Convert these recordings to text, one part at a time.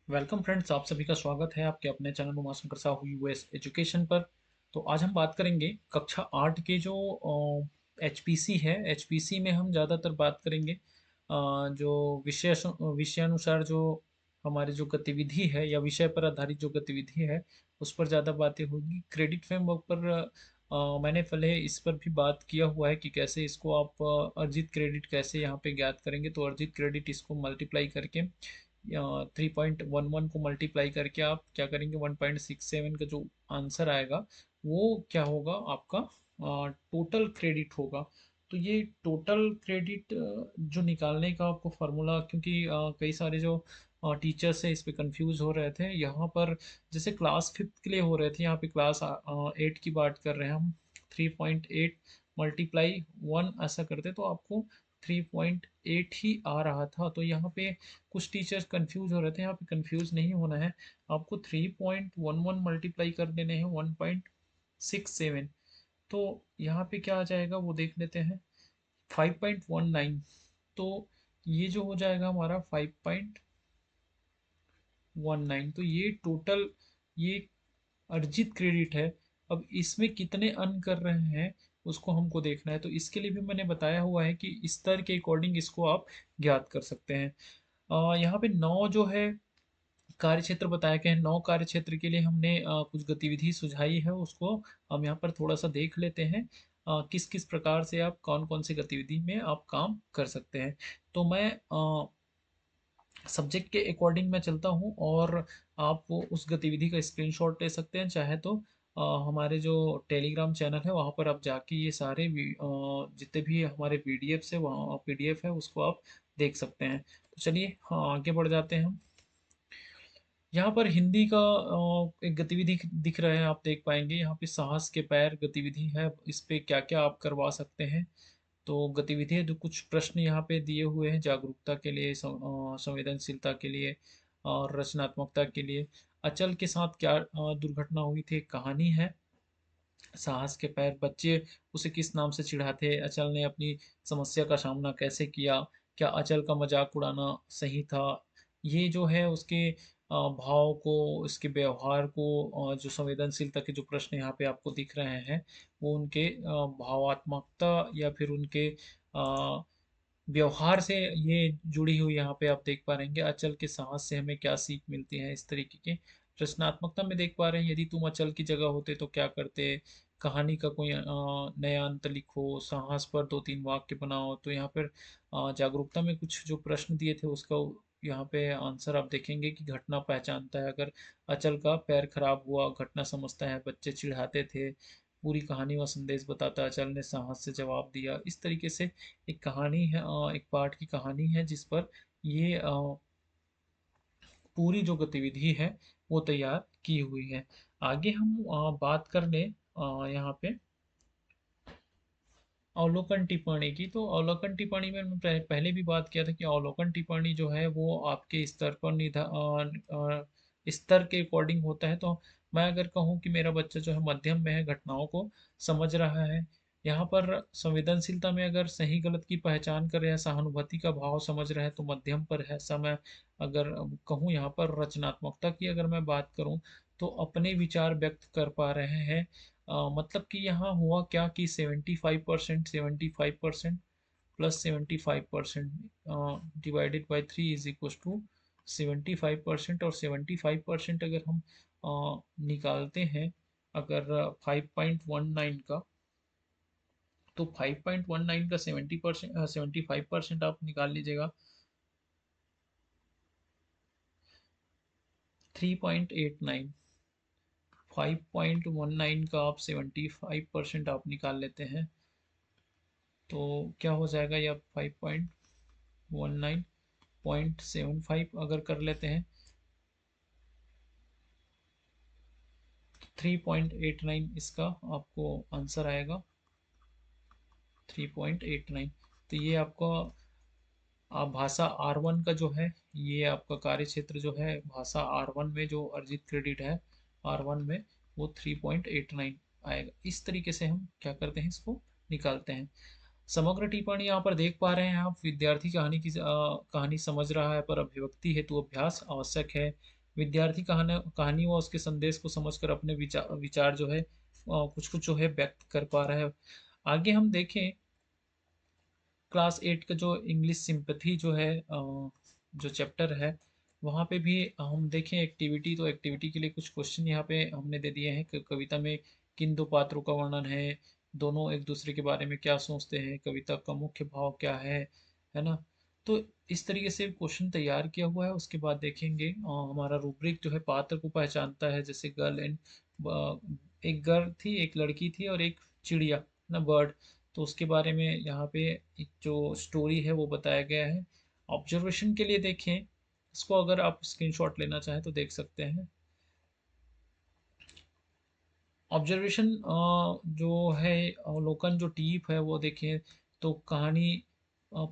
Welcome friends, आप सभी का स्वागत है आपके अपने channel Umashankar Sahu US education पर। तो आज हम बात करेंगे कक्षा 8 के जो एचपीसी है। एचपीसी में हम ज़्यादातर बात करेंगे जो विषयानुसार जो हमारी जो गतिविधि है या विषय पर आधारित जो गतिविधि है उस पर ज़्यादा बातें होगी। क्रेडिट फ्रेमवर्क पर मैंने पहले इस पर भी बात किया हुआ है कि कैसे इसको आप अर्जित क्रेडिट कैसे यहाँ पे ज्ञात करेंगे। तो अर्जित क्रेडिट इसको मल्टीप्लाई करके 3.11 को मल्टीप्लाई करके आप क्या करेंगे, 1.67 का जो आंसर आएगा वो क्या होगा, आपका टोटल क्रेडिट होगा। तो ये टोटल क्रेडिट जो निकालने का आपको फार्मूला, क्योंकि कई सारे जो टीचर्स है इस पे कंफ्यूज हो रहे थे यहाँ पर। जैसे क्लास फिफ्थ के लिए हो रहे थे, यहाँ पे क्लास 8 की बात कर रहे हैं हम। 3.8 मल्टीप्लाई 1 ऐसा करते तो आपको 3.8 ही आ रहा था। तो यहाँ पे कुछ टीचर्स कंफ्यूज हो रहे थे, यहाँ पे कंफ्यूज नहीं होना है। आपको 3.11 मल्टीप्लाई कर देने हैं 1.67। तो यहाँ पे क्या आ जाएगा वो देख लेते हैं, 5.19। तो ये जो हो जाएगा हमारा 5.19। तो ये टोटल ये अर्जित क्रेडिट है। अब इसमें कितने अर्न कर रहे हैं उसको हमको देखना है। तो इसके लिए भी मैंने बताया हुआ है कि स्तर के अकॉर्डिंग इसको आप ज्ञात कर सकते हैं। यहाँ पे 9 जो है कार्य क्षेत्र बताया गया है। 9 कार्य क्षेत्र के लिए हमने कुछ गतिविधि सुझाई है, उसको हम यहाँ पर थोड़ा सा देख लेते हैं। किस किस प्रकार से आप कौन कौन सी गतिविधि में आप काम कर सकते हैं। तो मैं सब्जेक्ट के अकॉर्डिंग मैं चलता हूँ और आप वो उस गतिविधि का स्क्रीनशॉट ले सकते हैं। चाहे तो हमारे जो टेलीग्राम चैनल है वहाँ पर आप जाके ये सारे जितने भी हमारे पीडीएफ है वहाँ पीडीएफ है उसको आप देख सकते हैं। तो चलिए, हाँ, आगे बढ़ जाते हैं हम। यहाँ पर हिंदी का एक गतिविधि दिख रहा है, आप देख पाएंगे यहाँ पे साहस के पैर गतिविधि है। इस पे क्या क्या आप करवा सकते हैं। तो गतिविधि है, जो कुछ प्रश्न यहाँ पे दिए हुए हैं जागरूकता के लिए, संवेदनशीलता के लिए और रचनात्मकता के लिए। अचल के साथ क्या दुर्घटना हुई थी, एक कहानी है। साहस के पैर, बच्चे उसे किस नाम से चिढ़ाते, अचल ने अपनी समस्या का सामना कैसे किया, क्या अचल का मजाक उड़ाना सही था। ये जो है उसके भाव को, उसके व्यवहार को, जो संवेदनशीलता के जो प्रश्न यहाँ पे आपको दिख रहे हैं वो उनके भावात्मकता या फिर उनके व्यवहार से ये जुड़ी हुई यहाँ पे आप देख पा रहे हैं। अचल के साहस से हमें क्या सीख मिलती है, इस तरीके के। रचनात्मकता में देख पा रहे हैं, यदि तुम अचल की जगह होते तो क्या करते। कहानी का कोई नया अंत लिखो, साहस पर 2-3 वाक्य बनाओ। तो यहाँ पर जागरूकता में कुछ जो प्रश्न दिए थे उसका यहाँ पे आंसर आप देखेंगे कि घटना पहचानता है, अगर अचल का पैर खराब हुआ, घटना समझता है, बच्चे चिढ़ाते थे, पूरी कहानी व संदेश बताता, अचल ने साहस से जवाब दिया। इस तरीके से एक कहानी है, एक पाठ की कहानी है जिस पर ये पूरी जो गतिविधि है वो तैयार की हुई है। आगे हम बात कर लें यहाँ पे अवलोकन टिप्पणी की। तो अवलोकन टिप्पणी में मैं पहले भी बात किया था कि अवलोकन टिप्पणी जो है वो आपके स्तर पर स्तर के अकॉर्डिंग होता है। तो मैं अगर कहूँ कि मेरा बच्चा जो है मध्यम में है, घटनाओं को समझ रहा है, यहाँ पर संवेदनशीलता में अगर सही गलत की पहचान कर रहा है, सहानुभूति का भाव समझ रहा है तो मध्यम पर है। समय अगर कहूँ यहाँ पर रचनात्मकता की अगर मैं बात करूँ तो अपने विचार व्यक्त कर पा रहे हैं। मतलब कि यहाँ हुआ क्या कि 75%, 75% plus 75% divided by 3 is equal to 75%। और 75% अगर हम निकालते हैं, अगर 5.19 का, तो 5.19 का 70%, 75% आप निकाल लीजिएगा, 3.89। 5.19 का आप 75% आप निकाल लेते हैं तो क्या हो जाएगा, या 5.19.75 अगर कर लेते हैं, 3.89 इसका आपको आंसर आएगा। 3.89। तो ये आपका भाषा R1 का जो है, ये आपका कार्य क्षेत्र जो है भाषा R1 में जो अर्जित क्रेडिट है R1 में, वो 3.89 आएगा। इस तरीके से हम क्या करते हैं, इसको निकालते हैं। समग्र टिप्पणी यहाँ पर देख पा रहे हैं आप, विद्यार्थी कहानी समझ रहा है पर अभिव्यक्ति हेतु अभ्यास आवश्यक है। विद्यार्थी कहानी व उसके संदेश को समझकर अपने विचार जो है कुछ कुछ जो है व्यक्त कर पा रहा है। आगे हम देखें, क्लास 8 का जो इंग्लिश सिंपैथी जो है जो चैप्टर है, वहाँ पे भी हम देखें एक्टिविटी, तो एक्टिविटी के लिए कुछ क्वेश्चन यहाँ पे हमने दे दिए हैं कि कविता में किन दो पात्रों का वर्णन है, दोनों एक दूसरे के बारे में क्या सोचते हैं, कविता का मुख्य भाव क्या है ना? तो इस तरीके से क्वेश्चन तैयार किया हुआ है। उसके बाद देखेंगे हमारा रूब्रिक जो है पात्र को पहचानता है, जैसे गर्ल एंड एक गर्ल थी, एक लड़की थी और एक चिड़िया ना, बर्ड। तो उसके बारे में यहाँ पे एक जो स्टोरी है वो बताया गया है। ऑब्जर्वेशन के लिए देखें, इसको अगर आप स्क्रीनशॉट लेना चाहें तो देख सकते हैं। ऑब्जर्वेशन जो है अवलोकन, जो टीप है वो देखें तो कहानी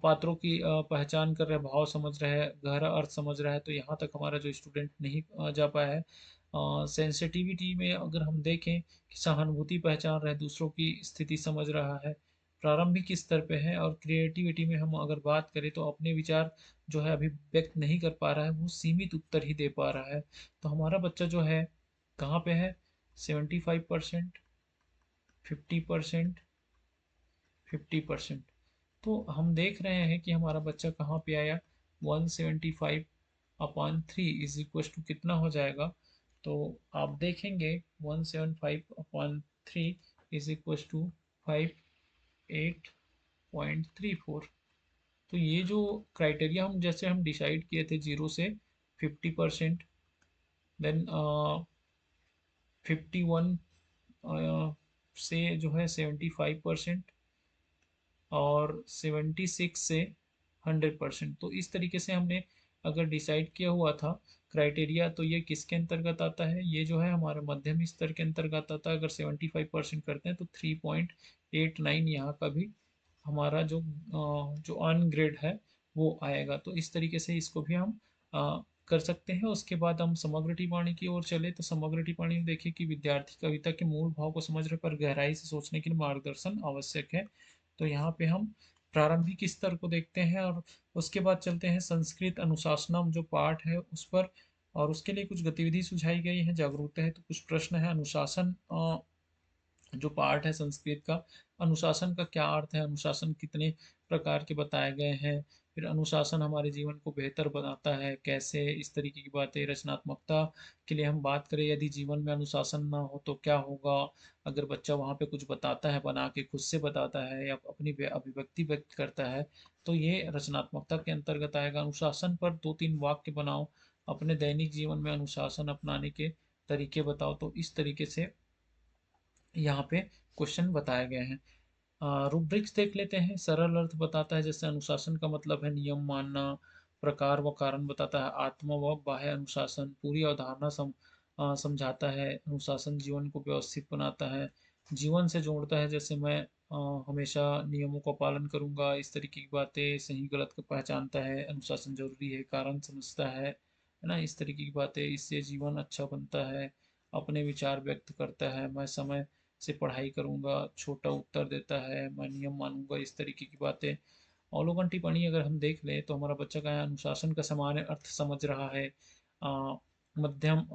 पात्रों की पहचान कर रहे हैं, भाव समझ रहे हैं, गहरा अर्थ समझ रहा है, तो यहाँ तक हमारा जो स्टूडेंट नहीं जा पाया है। सेंसिटिविटी में अगर हम देखें कि सहानुभूति पहचान रहे हैं, दूसरों की स्थिति समझ रहा है, प्रारंभिक स्तर पे है। और क्रिएटिविटी में हम अगर बात करें तो अपने विचार जो है अभी व्यक्त नहीं कर पा रहा है, वो सीमित उत्तर ही दे पा रहा है। तो हमारा बच्चा जो है कहाँ पे है? 75%, 50%, 50%। तो हम देख रहे हैं कि हमारा बच्चा कहाँ पे आया। 175/3 इज इक्वल टू कितना हो जाएगा? तो आप देखेंगे 175/3 इज इक्वल टू 58.34। तो ये जो क्राइटेरिया हम जैसे हम डिसाइड किए थे 0 से 50%, देन 51 से जो है 75% और 76 से 100%। तो इस तरीके से हमने अगर डिसाइड किया हुआ था क्राइटेरिया, तो ये किसके अंतर्गत आता है? ये जो है हमारे मध्यम स्तर के अंतर्गत आता है। अगर 75% करते हैं तो 3.89 यहाँ का भी हमारा जो ऑन ग्रेड है वो आएगा। तो इस तरीके से इसको भी हम कर सकते हैं। उसके बाद हम समग्र टिप्पणी की ओर चले, तो समग्र टिप्पणी में देखिए कि विद्यार्थी कविता के मूल भाव को समझ रहे पर गहराई से सोचने के लिए मार्गदर्शन आवश्यक है। तो यहाँ पे हम प्रारंभिक स्तर को देखते हैं और उसके बाद चलते हैं संस्कृत अनुशासनम जो पाठ है उस पर। और उसके लिए कुछ गतिविधि सुझाई गई है, जागरूकता है तो कुछ प्रश्न है। अनुशासन जो पार्ट है संस्कृत का, अनुशासन का क्या अर्थ है, अनुशासन कितने प्रकार के बताए गए हैं, फिर अनुशासन हमारे जीवन को बेहतर बनाता है कैसे, इस तरीके की बातें। रचनात्मकता के लिए हम बात करें, यदि जीवन में अनुशासन ना हो तो क्या होगा? अगर बच्चा वहाँ पे कुछ बताता है, बना के खुद से बताता है या अपनी अभिव्यक्ति व्यक्त करता है, तो ये रचनात्मकता के अंतर्गत आएगा। अनुशासन पर 2-3 वाक्य बनाओ, अपने दैनिक जीवन में अनुशासन अपनाने के तरीके बताओ। तो इस तरीके से यहाँ पे क्वेश्चन बताए गए हैं। रूब्रिक्स देख लेते हैं। सरल अर्थ बताता है, जैसे अनुशासन का मतलब है नियम मानना, प्रकार व कारण बताता है, आत्म व बाह्य अनुशासन, पूरी अवधारणा समझाता है, अनुशासन जीवन को व्यवस्थित बनाता है, जीवन से जोड़ता है, जैसे मैं हमेशा नियमों का पालन करूंगा, इस तरीके की बातें। सही गलत को पहचानता है, अनुशासन जरूरी है, कारण समझता है ना, इस तरीके की बातें। इससे जीवन अच्छा बनता है, अपने विचार व्यक्त करता है, मैं समय से पढ़ाई करूंगा, छोटा उत्तर देता है, मैं नियम मानूंगा, इस तरीके की बातें। अवलोकन टिप्पणी अगर हम देख लें तो हमारा बच्चा का है अनुशासन का सामान्य अर्थ समझ रहा है। मध्यम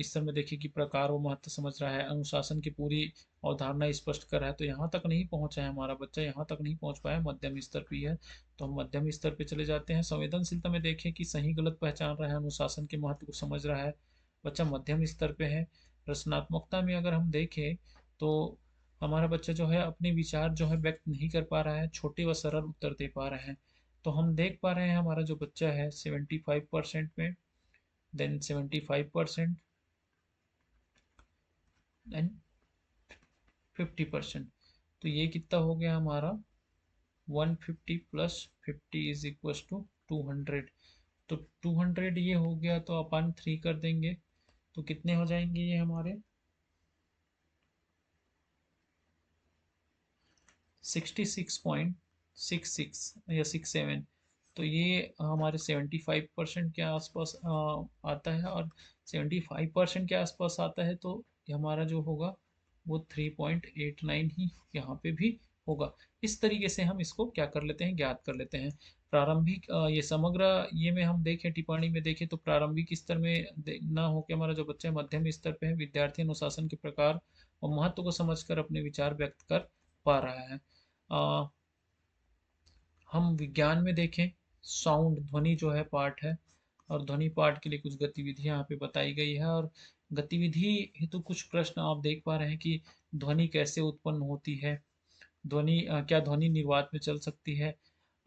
स्तर में देखिए कि प्रकार व महत्व समझ रहा है, अनुशासन की पूरी अवधारणा स्पष्ट कर रहा है। तो यहाँ तक नहीं पहुंचा है हमारा बच्चा, यहाँ तक नहीं पहुंच पाया, मध्यम स्तर पे ही है। तो हम मध्यम स्तर पे चले जाते हैं। संवेदनशीलता में देखें कि सही गलत पहचान रहा है, अनुशासन के महत्व को समझ रहा है, बच्चा मध्यम स्तर पे है। रचनात्मकता में अगर हम देखें तो हमारा बच्चा जो है अपने विचार जो है व्यक्त नहीं कर पा रहा है, छोटे व सरल उत्तर दे पा रहे हैं। तो हम देख पा रहे हैं हमारा जो बच्चा है 75% में, देन 75% एंड 50%। तो ये कितना हो गया हमारा? 150 प्लस 50 इज इक्वल टू 200। तो 200 ये हो गया, तो अपन 3 कर देंगे तो कितने हो जाएंगे ये हमारे? 66.66 या 67। तो ये हमारे 75% के आसपास आता है। और 75% के आसपास आता है तो ये हमारा जो होगा वो 3.89 ही यहाँ पे भी होगा। इस तरीके से हम इसको क्या कर लेते हैं, ज्ञात कर लेते हैं। प्रारंभिक ये समग्र ये में हम देखें, टिप्पणी में देखें तो प्रारंभिक स्तर में ना होकर हमारा जो बच्चा है मध्यम स्तर पे है, विद्यार्थी अनुशासन के प्रकार और महत्व को समझकर अपने विचार व्यक्त कर पा रहा है। हम विज्ञान में देखें, साउंड ध्वनि जो है पाठ है, और ध्वनि पाठ के लिए कुछ गतिविधियां यहाँ पे बताई गई है। और गतिविधि हेतु कुछ प्रश्न आप देख पा रहे हैं कि ध्वनि कैसे उत्पन्न होती है, ध्वनि क्या ध्वनि निर्वात में चल सकती है,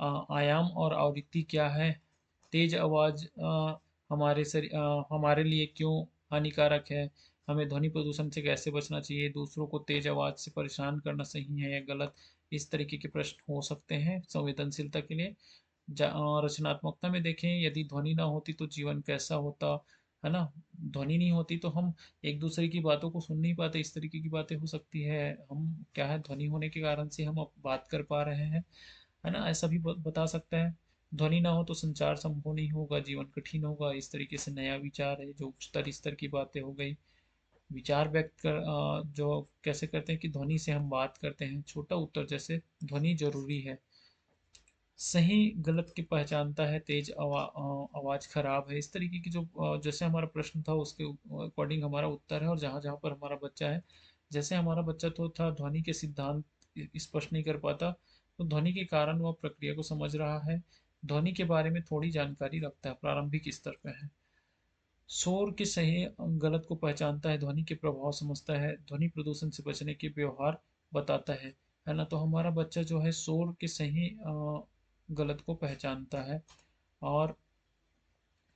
आयाम और आवृत्ति क्या है, तेज आवाज हमारे लिए क्यों हानिकारक है, हमें ध्वनि प्रदूषण से कैसे बचना चाहिए, दूसरों को तेज आवाज से परेशान करना सही है या गलत। इस तरीके के प्रश्न हो सकते हैं संवेदनशीलता के लिए। रचनात्मकता में देखें, यदि ध्वनि ना होती तो जीवन कैसा होता, है ना? ध्वनि नहीं होती तो हम एक दूसरे की बातों को सुन नहीं पाते, इस तरीके की बातें हो सकती है। हम क्या है, ध्वनि होने के कारण से हम अब बात कर पा रहे हैं, है ना? ऐसा भी बता सकता है। ध्वनि ना हो तो संचार संभव नहीं होगा, जीवन कठिन होगा। इस तरीके से नया विचार है, जो उच्चतर स्तर की बातें हो गई। विचार व्यक्त कर जो कैसे करते हैं कि ध्वनि से हम बात करते हैं, छोटा उत्तर जैसे ध्वनि जरूरी है, सही गलत की पहचानता है, तेज आवाज खराब है। इस तरीके की जो जैसे हमारा प्रश्न था उसके अकॉर्डिंग हमारा उत्तर है। और जहाँ जहाँ पर हमारा बच्चा है, जैसे हमारा बच्चा तो था ध्वनि के सिद्धांत स्पष्ट नहीं कर पाता, तो ध्वनि के कारण वह प्रक्रिया को समझ रहा है, ध्वनि के बारे में थोड़ी जानकारी रखता है, प्रारंभिक स्तर पे है। शोर के सही गलत को पहचानता है, ध्वनि के प्रभाव समझता है, ध्वनि प्रदूषण से बचने के व्यवहार बताता है ना? तो हमारा बच्चा जो है शोर के सही गलत को पहचानता है। और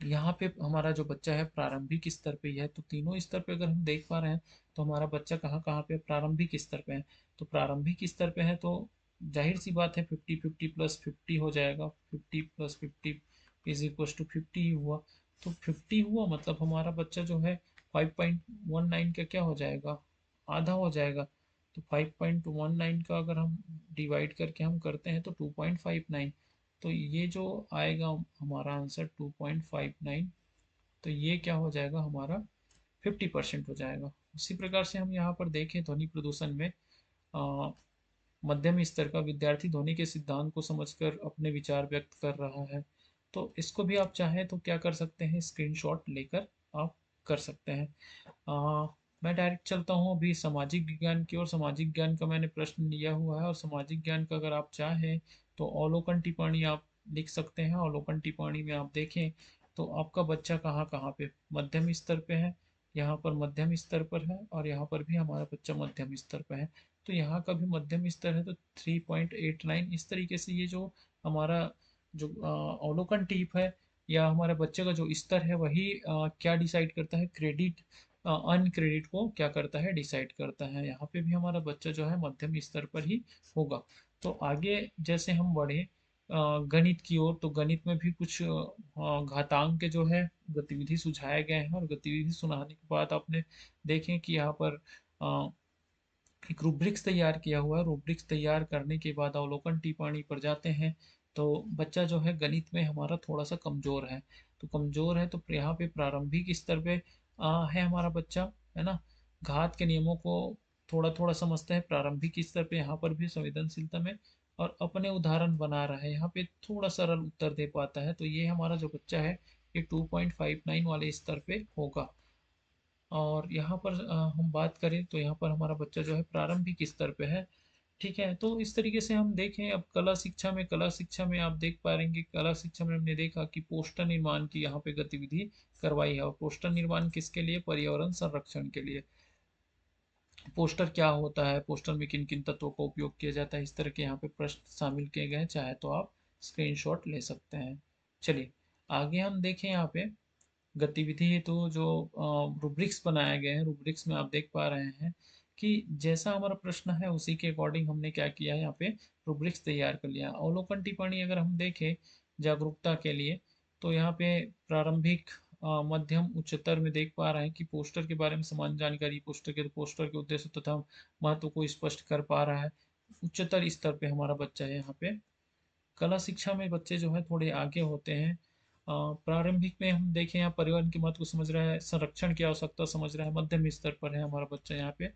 यहाँ पे हमारा जो बच्चा है प्रारंभिक स्तर पे ही है, तो तीनों स्तर पे अगर हम देख पा रहे हैं तो हमारा बच्चा कहाँ कहाँ पे प्रारंभिक स्तर पे है। तो प्रारंभिक स्तर पे है तो जाहिर सी बात है 50-50 प्लस 50 हो जाएगा, 50 + 50 इज इक्वल टू 50 ही हुआ। तो 50 हुआ मतलब हमारा बच्चा जो है 5.19 का क्या हो जाएगा, आधा हो जाएगा। तो 5.19 का अगर हम डिवाइड करके हम करते हैं तो 2.59, तो ये जो आएगा हमारा आंसर 2.59, तो ये क्या हो जाएगा हमारा 50% हो जाएगा। उसी प्रकार से हम यहाँ पर देखें ध्वनि प्रदूषण में अ, मध्यम स्तर का विद्यार्थी ध्वनि के सिद्धांत को समझकर अपने विचार व्यक्त कर रहा है। तो इसको भी आप चाहें तो क्या कर सकते हैं, स्क्रीनशॉट लेकर आप कर सकते हैं। मैं डायरेक्ट चलता हूँ अभी सामाजिक विज्ञान की ओर। सामाजिक ज्ञान का मैंने प्रश्न लिया हुआ है, और सामाजिक ज्ञान का अगर आप चाहें तो अवलोकन टिप्पणी आप लिख सकते हैं। अवलोकन टिप्पणी में आप देखें तो आपका बच्चा कहाँ कहाँ पे मध्यम स्तर पे है, यहाँ पर मध्यम स्तर पर है, और यहाँ पर भी हमारा बच्चा मध्यम स्तर पर है। तो यहाँ का भी मध्यम स्तर है तो 3.89। इस तरीके से ये जो हमारा जो अवलोकन टिप है या हमारे बच्चे का जो स्तर है वही क्या डिसाइड करता है, क्रेडिट अनक्रेडिट को क्या करता है, डिसाइड करता है। यहाँ पे भी हमारा बच्चा जो है मध्यम स्तर पर ही होगा। तो आगे जैसे हम बढ़े गणित की ओर, तो गणित में भी कुछ घातांक के जो है गतिविधि सुझाए गए हैं। और गतिविधि सुनाने के बाद आपने देखें कि यहाँ पर अ, एक रूब्रिक्स तैयार किया हुआ है। रूब्रिक्स तैयार करने के बाद अवलोकन टिप्पणी पर जाते हैं। तो बच्चा जो है गणित में हमारा थोड़ा सा कमजोर है, तो कमजोर है तो यहाँ पे प्रारंभिक स्तर पे है हमारा बच्चा, है ना? घात के नियमों को थोड़ा थोड़ा समझता है प्रारंभिक स्तर पे, यहाँ पर भी संवेदनशीलता में, और अपने उदाहरण बना रहा है, यहाँ पे थोड़ा सरल उत्तर दे पाता है। तो ये हमारा जो बच्चा है ये 2.59 वाले स्तर पे होगा। और यहाँ पर हम बात करें तो यहाँ पर हमारा बच्चा जो है प्रारंभिक स्तर पे है। ठीक है, तो इस तरीके से हम देखें। अब कला शिक्षा में आप देख पाएंगे, कला शिक्षा में हमने देखा कि पोस्टर निर्माण की यहाँ पे गतिविधि करवाई है। और पोस्टर निर्माण किसके लिए, पर्यावरण संरक्षण के लिए। पोस्टर क्या होता है, पोस्टर में किन किन तत्वों का उपयोग किया जाता है, इस तरह के यहाँ पे प्रश्न शामिल किए गए हैं। चाहे तो आप स्क्रीनशॉट ले सकते हैं। चलिए आगे हम देखें। यहाँ पे गतिविधि हेतु जो रूब्रिक्स बनाए गए हैं, रूब्रिक्स में आप देख पा रहे हैं कि जैसा हमारा प्रश्न है उसी के अकॉर्डिंग हमने क्या किया है, यहाँ पे रूब्रिक्स तैयार कर लिया। अवलोकन टिप्पणी अगर हम देखें जागरूकता के लिए, तो यहाँ पे प्रारंभिक मध्यम उच्चतर में देख पा रहे हैं कि पोस्टर के बारे में समान जानकारी, पोस्टर के उद्देश्य तथा महत्व को स्पष्ट कर पा रहा है। उच्चतर स्तर पे हमारा बच्चा है यहाँ पे। कला शिक्षा में बच्चे जो है थोड़े आगे होते हैं। प्रारंभिक में हम देखें यहाँ पर्यावरण के महत्व को समझ रहा है, संरक्षण की आवश्यकता समझ रहा है, मध्यम स्तर पर है हमारा बच्चा यहाँ पे।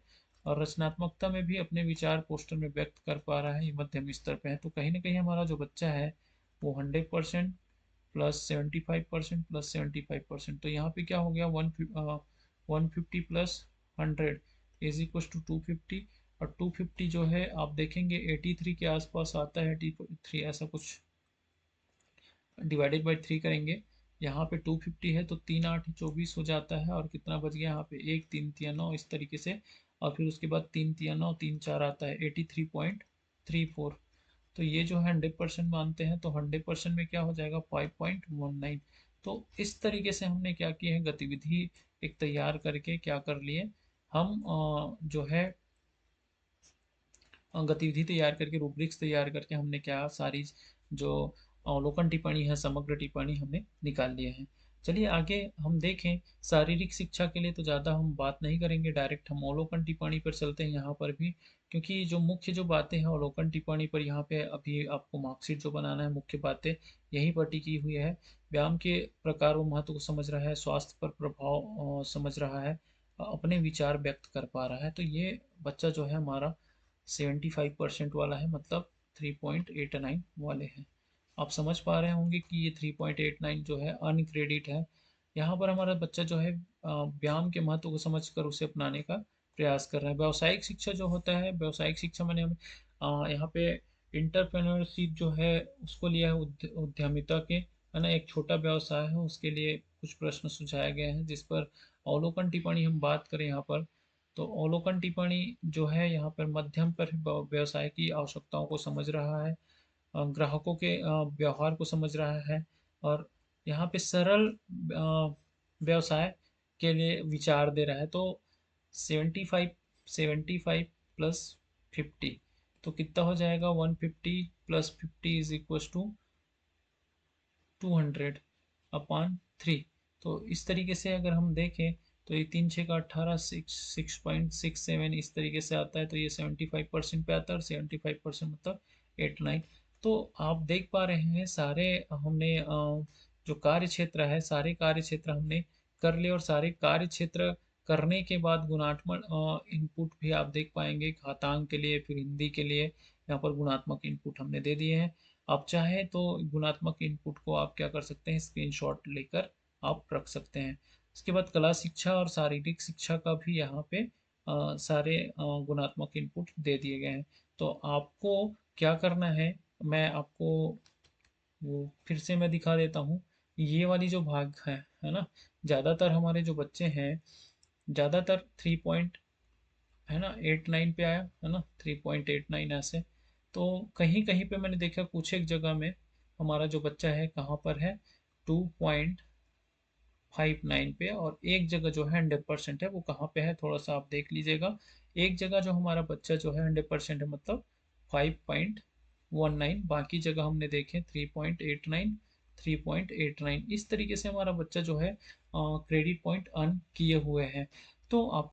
और रचनात्मकता में भी अपने विचार पोस्टर में व्यक्त कर पा रहा है, ये मध्यम स्तर पे है। तो कहीं न कहीं हमारा जो बच्चा है वो 100% प्लस 75% प्लस 75%। तो यहाँ पे क्या हो गया, 150 प्लस 100 इज इक्वल टू 250। और 250 जो है आप देखेंगे 83 के आसपास आता है, 83 ऐसा कुछ, डिवाइडेड बाई 3 करेंगे। यहाँ पे 250 है तो 3 8 24 हो जाता है, और कितना बच गया यहाँ पे, 1 3 3 9 इस तरीके से। और फिर उसके बाद 3 3 9 3 4 आता है 83.34। तो ये जो है 100% मानते हैं, तो 100% में क्या हो जाएगा, 5.19। तो इस तरीके से हमने क्या किया है, गतिविधि एक तैयार करके क्या कर लिए हम, जो है गतिविधि तैयार करके, रूब्रिक्स तैयार करके हमने क्या सारी जो अवलोकन टिप्पणी है, समग्र टिप्पणी हमने निकाल लिए हैं। चलिए आगे हम देखें, शारीरिक शिक्षा के लिए तो ज़्यादा हम बात नहीं करेंगे, डायरेक्ट हम अवलोकन टिप्पणी पर चलते हैं यहाँ पर भी। क्योंकि जो मुख्य जो बातें हैं अवलोकन टिप्पणी पर, यहाँ पे अभी आपको मार्कशीट जो बनाना है, मुख्य बातें यहीं पर टिकी हुई है। व्यायाम के प्रकार व महत्व को समझ रहा है, स्वास्थ्य पर प्रभाव समझ रहा है, अपने विचार व्यक्त कर पा रहा है। तो ये बच्चा जो है हमारा 75% वाला है, मतलब 3.89 वाले हैं। आप समझ पा रहे होंगे कि ये 3.89 जो है अनक्रेडिट है। यहाँ पर हमारा बच्चा जो है व्यायाम के महत्व को समझकर उसे अपनाने का प्रयास कर रहा है। व्यावसायिक शिक्षा जो होता है, व्यावसायिक शिक्षा मैंने हम यहाँ पे इंटरप्रेन्योरशिप जो है उसको लिया है, उद्यमिता के, है ना, एक छोटा व्यवसाय है उसके लिए कुछ प्रश्न सुझाए गए हैं, जिस पर अवलोकन टिप्पणी हम बात करें यहाँ पर, तो अवलोकन टिप्पणी जो है यहाँ पर मध्यम पर व्यवसाय की आवश्यकताओं को समझ रहा है, ग्राहकों के व्यवहार को समझ रहा है, और यहाँ पे सरल व्यवसाय के लिए विचार दे रहा है। तो 75 75 प्लस 50, तो कितना हो जाएगा, 150 प्लस 50 इज इक्वल टू 200/3। तो इस तरीके से अगर हम देखें तो ये 3 6 का 18, 6.67 इस तरीके से आता है। तो ये 75% पे आता है, और 75% मतलब 8 9। तो आप देख पा रहे हैं सारे हमने जो कार्य क्षेत्र है, सारे कार्य क्षेत्र हमने कर लिए, और सारे कार्य क्षेत्र करने के बाद गुणात्मक इनपुट भी आप देख पाएंगे, घातांक के लिए, फिर हिंदी के लिए यहाँ पर गुणात्मक इनपुट हमने दे दिए हैं। आप चाहें तो गुणात्मक इनपुट को आप क्या कर सकते हैं, स्क्रीनशॉट लेकर आप रख सकते हैं। उसके बाद कला शिक्षा और शारीरिक शिक्षा का भी यहाँ पे सारे गुणात्मक इनपुट दे दिए गए हैं। तो आपको क्या करना है, मैं आपको वो फिर से मैं दिखा देता हूँ। ये वाली जो भाग है ना, ज़्यादातर हमारे जो बच्चे हैं, ज़्यादातर 3 है ना 8 9 पे आया है ना, 3.89 ऐसे। तो कहीं कहीं पे मैंने देखा कुछ एक जगह में हमारा जो बच्चा है कहाँ पर है, 2.59 पे, और एक जगह जो है 100% है वो कहाँ पे है, थोड़ा सा आप देख लीजिएगा। एक जगह जो हमारा बच्चा जो है 100% है, मतलब 5.19, बाकी जगह हमने देखे 3.89, 3.89। इस तरीके से हमारा बच्चा जो है क्रेडिट पॉइंट अर्न किए हुए हैं। तो आप